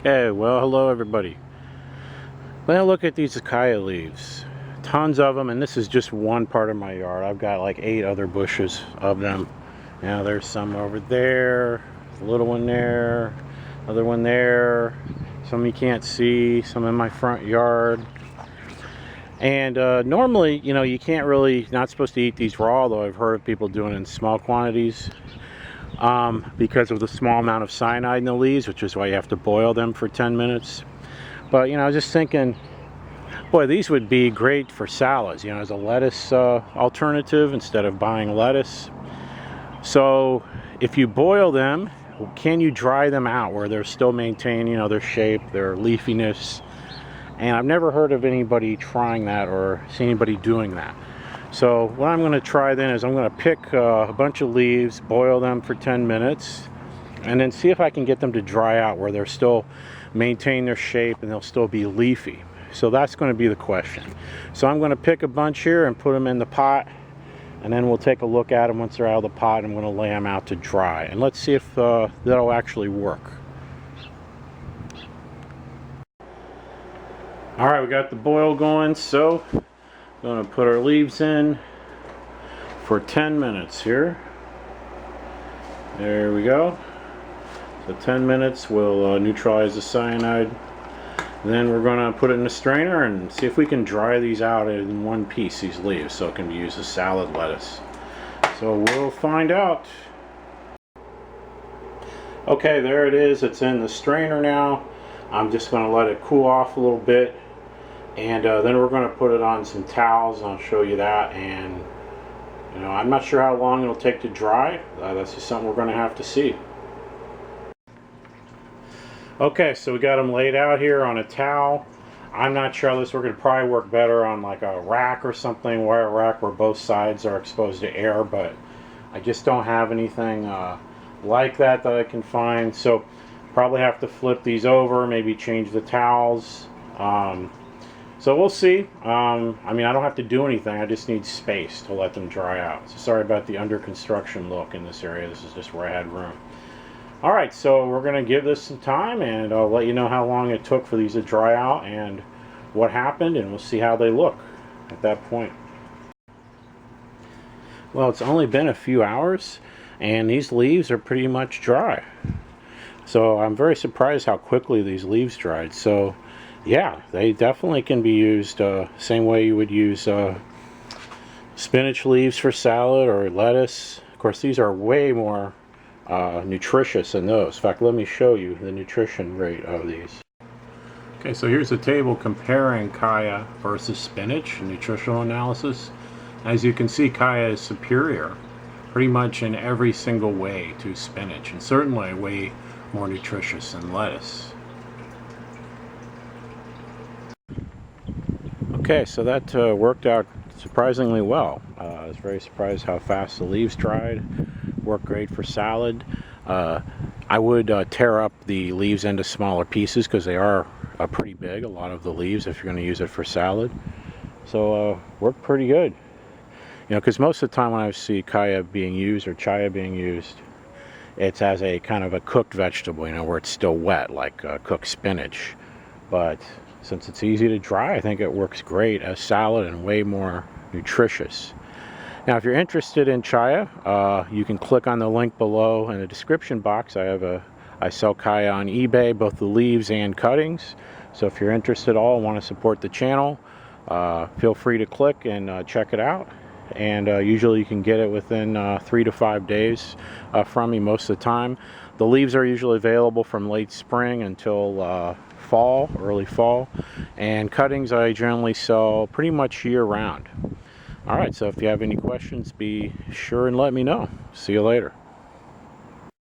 Hey, well, hello everybody. Well, look at these Chaya leaves. Tons of them, and this is just one part of my yard. I've got like 8 other bushes of them. Now there's some over there, a little one there, another one there, some you can't see, some in my front yard. And normally, you know, you can't really, not supposed to eat these raw, though I've heard of people doing it in small quantities. Because of the small amount of cyanide in the leaves, which is why you have to boil them for 10 minutes. But, you know, I was just thinking, boy, these would be great for salads, you know, as a lettuce alternative instead of buying lettuce. So if you boil them, can you dry them out where they're still maintaining, you know, their shape, their leafiness? And I've never heard of anybody trying that or seen anybody doing that. So what I'm going to try then is I'm going to pick a bunch of leaves, boil them for 10 minutes, and then see if I can get them to dry out where they're still maintain their shape and they'll still be leafy. So that's going to be the question. So I'm going to pick a bunch here and put them in the pot, and then we'll take a look at them once they're out of the pot. I'm going to lay them out to dry, and let's see if that'll actually work. All right, we got the boil going, so going to put our leaves in for 10 minutes here. There we go. So 10 minutes will neutralize the cyanide. Then we're going to put it in a strainer and see if we can dry these out in one piece, these leaves, so it can be used as salad lettuce. So we'll find out. Okay, there it is. It's in the strainer now. I'm just going to let it cool off a little bit. And then we're going to put it on some towels, and I'll show you that. And, you know, I'm not sure how long it'll take to dry. That's just something we're going to have to see. Okay, so we got them laid out here on a towel. I'm not sure how this will probably work better on like a rack or something, wire rack where both sides are exposed to air, but I just don't have anything like that I can find. So probably have to flip these over, maybe change the towels. So we'll see. I mean, I don't have to do anything. I just need space to let them dry out. So sorry about the under construction look in this area. This is just where I had room. All right, so we're going to give this some time, and I'll let you know how long it took for these to dry out and what happened, and we'll see how they look at that point. Well, it's only been a few hours, and these leaves are pretty much dry. So I'm very surprised how quickly these leaves dried. So yeah, they definitely can be used same way you would use spinach leaves for salad or lettuce. Of course, these are way more nutritious than those. In fact, let me show you the nutrition rate of these. Okay, so here's a table comparing Chaya versus spinach, nutritional analysis. As you can see, Chaya is superior pretty much in every single way to spinach, and certainly way more nutritious than lettuce. Okay, so that worked out surprisingly well. I was very surprised how fast the leaves dried. Worked great for salad. I would tear up the leaves into smaller pieces because they are pretty big, a lot of the leaves, if you're going to use it for salad. So worked pretty good. You know, because most of the time when I see Chaya being used or Chaya being used, it's as a kind of a cooked vegetable, you know, where it's still wet, like cooked spinach. But since it's easy to dry, I think it works great as salad and way more nutritious. Now, if you're interested in Chaya, you can click on the link below in the description box. I sell Chaya on eBay, both the leaves and cuttings. So if you're interested at all and want to support the channel, feel free to click and check it out. And usually you can get it within 3 to 5 days from me most of the time. The leaves are usually available from late spring until fall, early fall, and cuttings I generally sell pretty much year round. All right, so if you have any questions, be sure and let me know. See you later.